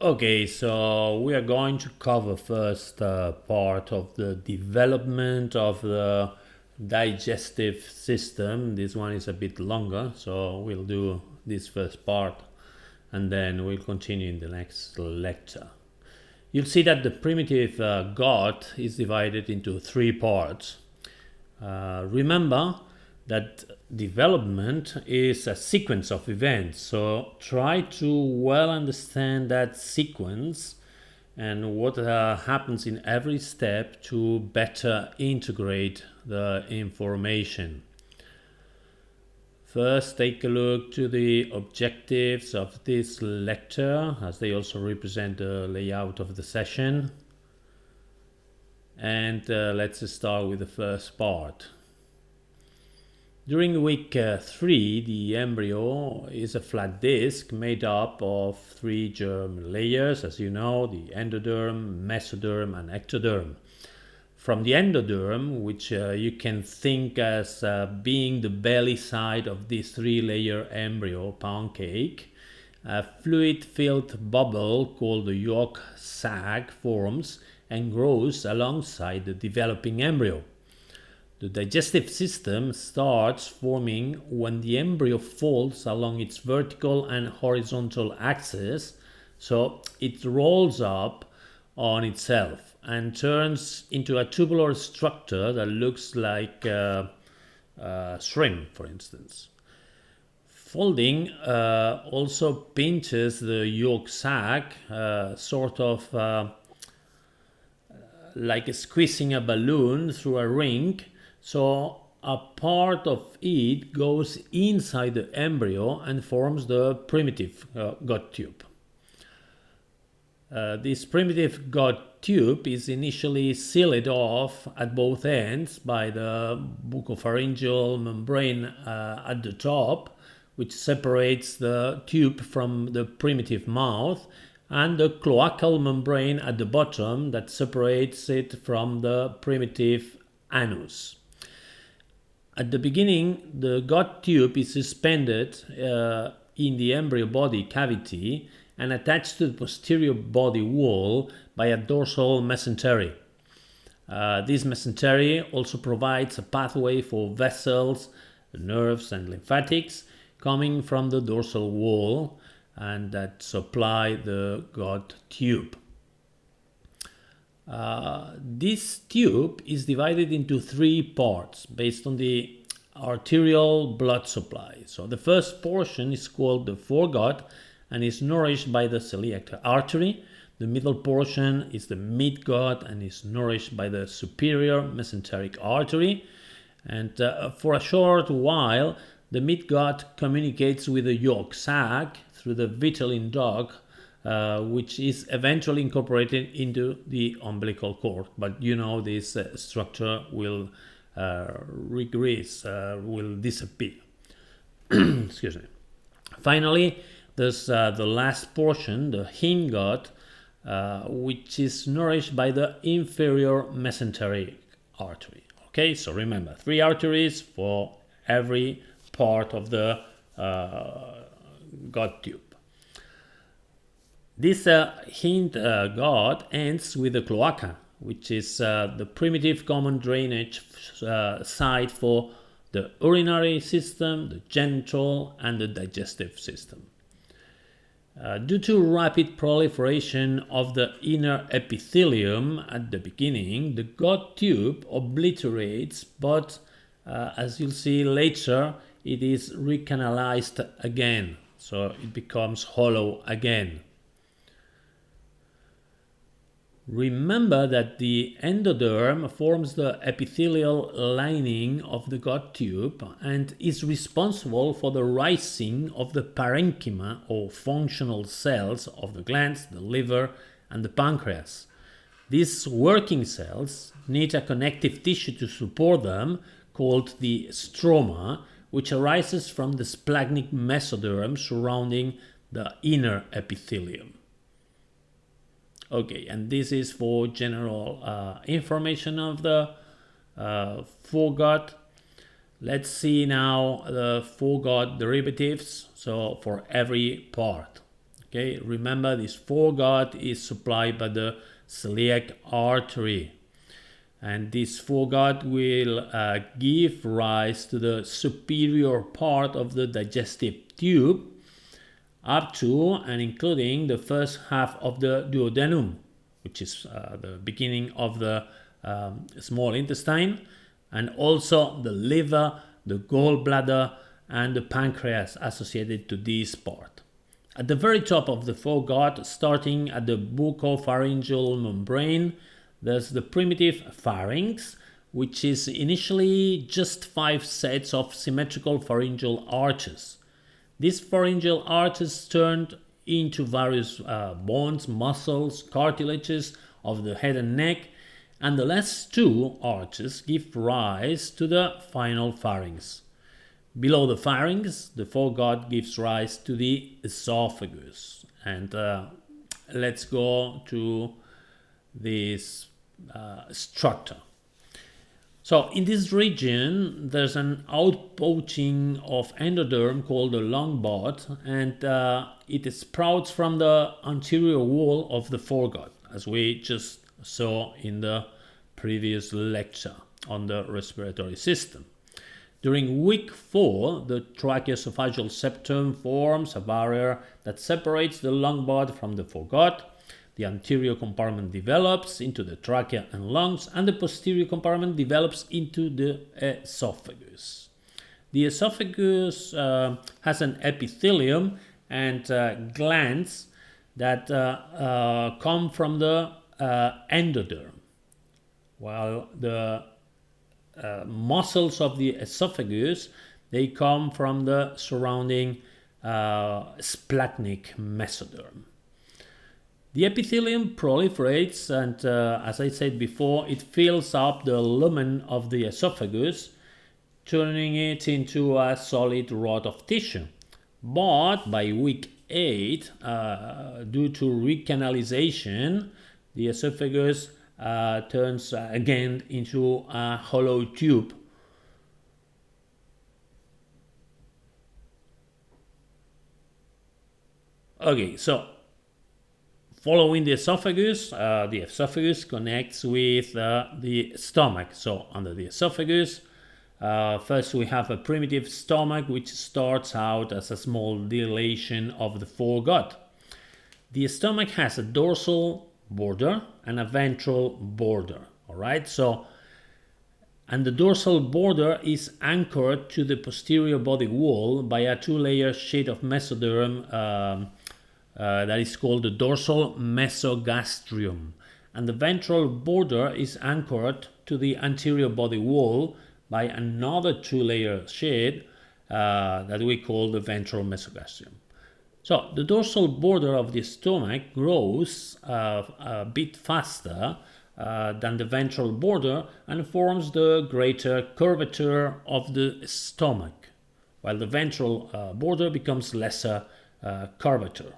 Okay, so we are going to cover first part of the development of the digestive system. This one is a bit longer, so we'll do this first part and then we'll continue in the next lecture. You'll see that the primitive gut is divided into three parts. Remember that development is a sequence of events, so try to well understand that sequence and what happens in every step to better integrate the information. First, take a look to the objectives of this lecture, as they also represent the layout of the session. And let's start with the first part. During week 3, the embryo is a flat disc made up of three germ layers, as you know, the endoderm, mesoderm, and ectoderm. From the endoderm, which you can think as being the belly side of this three-layer embryo pound cake, a fluid-filled bubble called the yolk sac forms and grows alongside the developing embryo. The digestive system starts forming when the embryo folds along its vertical and horizontal axis, so it rolls up on itself and turns into a tubular structure that looks like shrimp, for instance. Folding also pinches the yolk sac, sort of like squeezing a balloon through a ring, so a part of it goes inside the embryo and forms the primitive gut tube. This primitive gut tube is initially sealed off at both ends by the buccopharyngeal membrane at the top, which separates the tube from the primitive mouth, and the cloacal membrane at the bottom that separates it from the primitive anus. At the beginning, the gut tube is suspended in the embryo body cavity and attached to the posterior body wall by a dorsal mesentery. This mesentery also provides a pathway for vessels, nerves, and lymphatics coming from the dorsal wall and that supply the gut tube. This tube is divided into three parts based on the arterial blood supply. So the first portion is called the foregut and is nourished by the celiac artery. The middle portion is the midgut and is nourished by the superior mesenteric artery. And for a short while, the midgut communicates with the yolk sac through the vitelline duct, which is eventually incorporated into the umbilical cord. But you know this structure will regress, will disappear. Excuse me. Finally, there's the last portion, the hindgut, which is nourished by the inferior mesenteric artery. Okay, so remember, three arteries for every part of the gut tube. This hindgut ends with the cloaca, which is the primitive common drainage site for the urinary system, the genital, and the digestive system. Due to rapid proliferation of the inner epithelium at the beginning, the gut tube obliterates, but as you'll see later, it is recanalized again, so it becomes hollow again. Remember that the endoderm forms the epithelial lining of the gut tube and is responsible for the rising of the parenchyma or functional cells of the glands, the liver, and the pancreas. These working cells need a connective tissue to support them called the stroma, which arises from the splagnic mesoderm surrounding the inner epithelium. Okay, and this is for general information of the foregut. Let's see now the foregut derivatives, so for every part. Okay, remember this foregut is supplied by the celiac artery, and this foregut will give rise to the superior part of the digestive tube up to and including the first half of the duodenum, which is the beginning of the small intestine, and also the liver, the gallbladder, and the pancreas associated to this part. At the very top of the foregut, starting at the bucopharyngeal membrane, there's the primitive pharynx, which is initially just 5 sets of symmetrical pharyngeal arches. These pharyngeal arches turned into various bones, muscles, cartilages of the head and neck, and the last 2 arches give rise to the final pharynx. Below the pharynx, the foregut gives rise to the esophagus. And let's go to this structure. So in this region, there's an outpouching of endoderm called the lung bud, and it sprouts from the anterior wall of the foregut, as we just saw in the previous lecture on the respiratory system. During week 4, the tracheoesophageal septum forms a barrier that separates the lung bud from the foregut. The anterior compartment develops into the trachea and lungs, and the posterior compartment develops into the esophagus. The esophagus has an epithelium and glands that come from the endoderm, while the muscles of the esophagus, they come from the surrounding splanchnic mesoderm. The epithelium proliferates, and as I said before, it fills up the lumen of the esophagus, turning it into a solid rod of tissue. But by week 8, due to recanalization, the esophagus turns again into a hollow tube. Okay, so following the esophagus connects with the stomach. So under the esophagus, first we have a primitive stomach, which starts out as a small dilation of the foregut. The stomach has a dorsal border and a ventral border. All right, so and the dorsal border is anchored to the posterior body wall by a 2-layer sheet of mesoderm that is called the dorsal mesogastrium, and the ventral border is anchored to the anterior body wall by another 2-layer sheet that we call the ventral mesogastrium. So the dorsal border of the stomach grows a bit faster than the ventral border and forms the greater curvature of the stomach, while the ventral border becomes lesser curvature.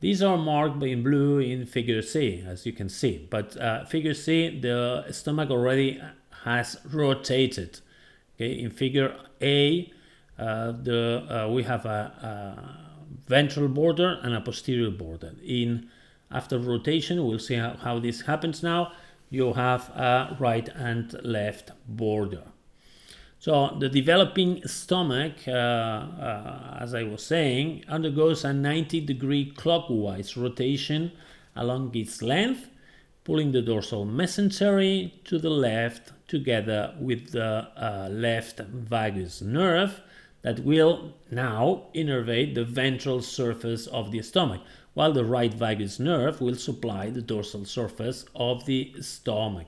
These are marked in blue in figure C, as you can see. But figure C, the stomach already has rotated. Okay, in figure A, we have a ventral border and a posterior border. After rotation, we'll see how this happens now. You have a right and left border. So the developing stomach, as I was saying, undergoes a 90-degree clockwise rotation along its length, pulling the dorsal mesentery to the left together with the left vagus nerve that will now innervate the ventral surface of the stomach, while the right vagus nerve will supply the dorsal surface of the stomach.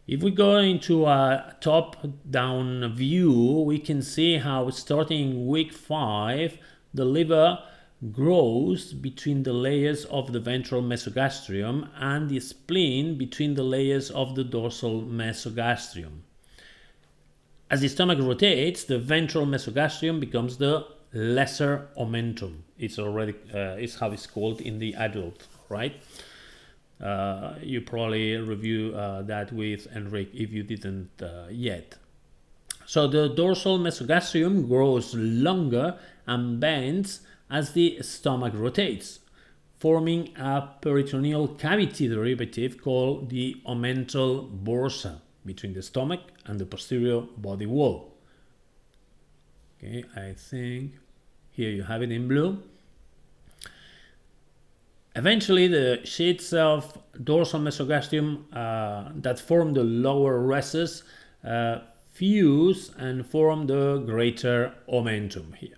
If we go into a top-down view, we can see how starting week 5, the liver grows between the layers of the ventral mesogastrium and the spleen between the layers of the dorsal mesogastrium. As the stomach rotates, the ventral mesogastrium becomes the lesser omentum. It's how it's called in the adult, right? You probably review that with Enrique if you didn't yet. So the dorsal mesogastrium grows longer and bends as the stomach rotates, forming a peritoneal cavity derivative called the omental bursa between the stomach and the posterior body wall. Okay, I think here you have it in blue. Eventually, the sheets of dorsal mesogastrium that form the lower recess fuse and form the greater omentum here.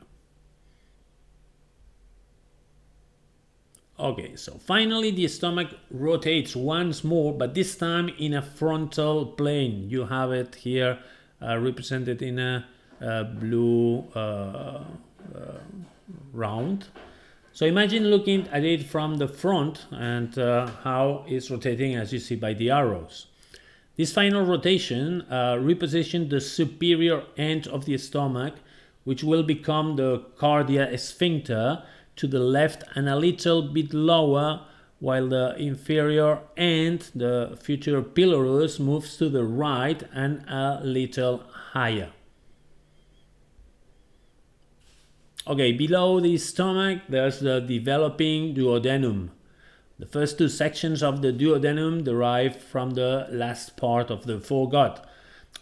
Okay, so finally the stomach rotates once more, but this time in a frontal plane. You have it here represented in a blue round. So imagine looking at it from the front and how it's rotating, as you see by the arrows. This final rotation repositions the superior end of the stomach, which will become the cardia sphincter, to the left and a little bit lower, while the inferior end, the future pylorus, moves to the right and a little higher. Okay, below the stomach there's the developing duodenum. The first two sections of the duodenum derive from the last part of the foregut.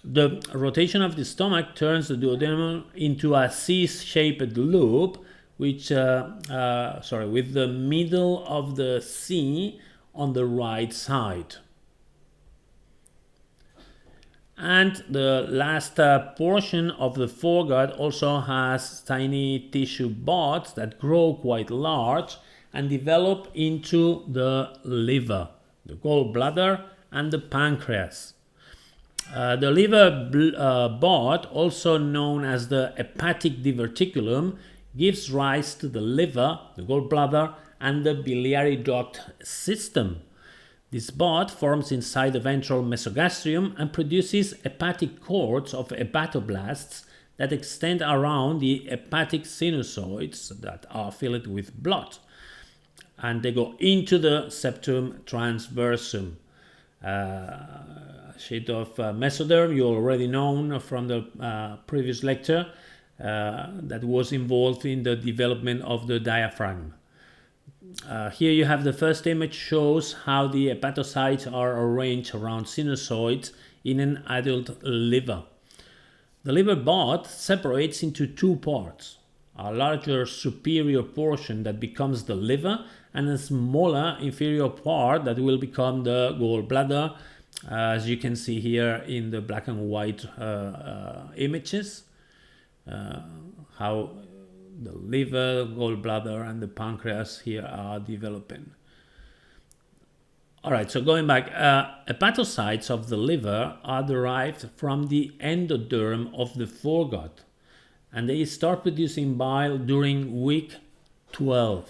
The rotation of the stomach turns the duodenum into a C-shaped loop, which with the middle of the C on the right side. And the last portion of the foregut also has tiny tissue buds that grow quite large and develop into the liver, the gallbladder, and the pancreas. The liver bud, also known as the hepatic diverticulum, gives rise to the liver, the gallbladder, and the biliary duct system. This bud forms inside the ventral mesogastrium and produces hepatic cords of hepatoblasts that extend around the hepatic sinusoids that are filled with blood. And they go into the septum transversum. A sheet of mesoderm you already known from the previous lecture that was involved in the development of the diaphragm. Here you have the first image, shows how the hepatocytes are arranged around sinusoids in an adult liver. The liver bud separates into two parts, a larger superior portion that becomes the liver and a smaller inferior part that will become the gallbladder, as you can see here in the black and white images, how the liver, gallbladder, and the pancreas here are developing. Alright, so going back, hepatocytes of the liver are derived from the endoderm of the foregut, and they start producing bile during week 12.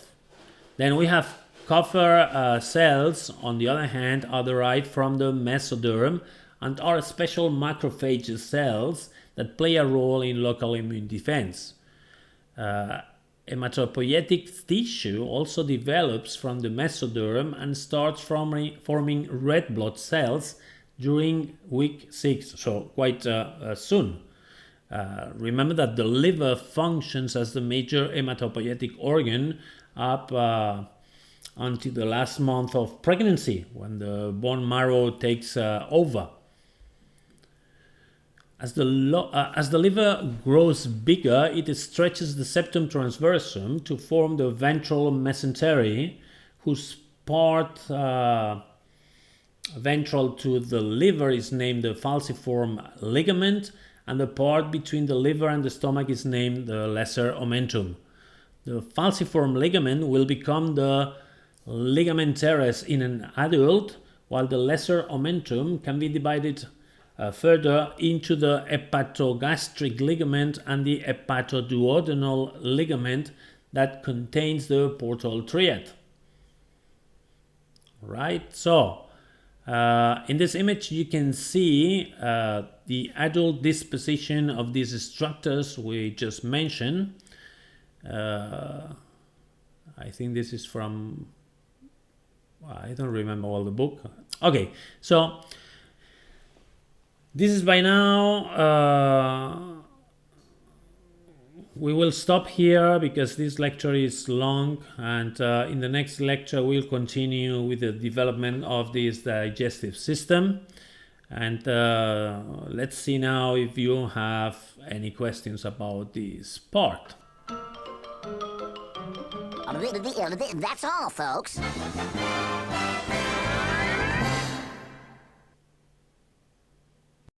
Then we have copper cells, on the other hand, are derived from the mesoderm and are special macrophage cells that play a role in local immune defense. Hematopoietic tissue also develops from the mesoderm and starts forming red blood cells during week 6, so quite soon. Remember that the liver functions as the major hematopoietic organ up until the last month of pregnancy, when the bone marrow takes over. As the liver grows bigger, it stretches the septum transversum to form the ventral mesentery, whose part ventral to the liver is named the falciform ligament, and the part between the liver and the stomach is named the lesser omentum. The falciform ligament will become the ligament teres in an adult, while the lesser omentum can be divided further into the hepatogastric ligament and the hepatoduodenal ligament that contains the portal triad. Right, so in this image you can see the adult disposition of these structures we just mentioned. I think this is from, I don't remember all the book. Okay, so this is by now we will stop here because this lecture is long, and in the next lecture we'll continue with the development of this digestive system. And let's see now if you have any questions about this part. That's all, folks.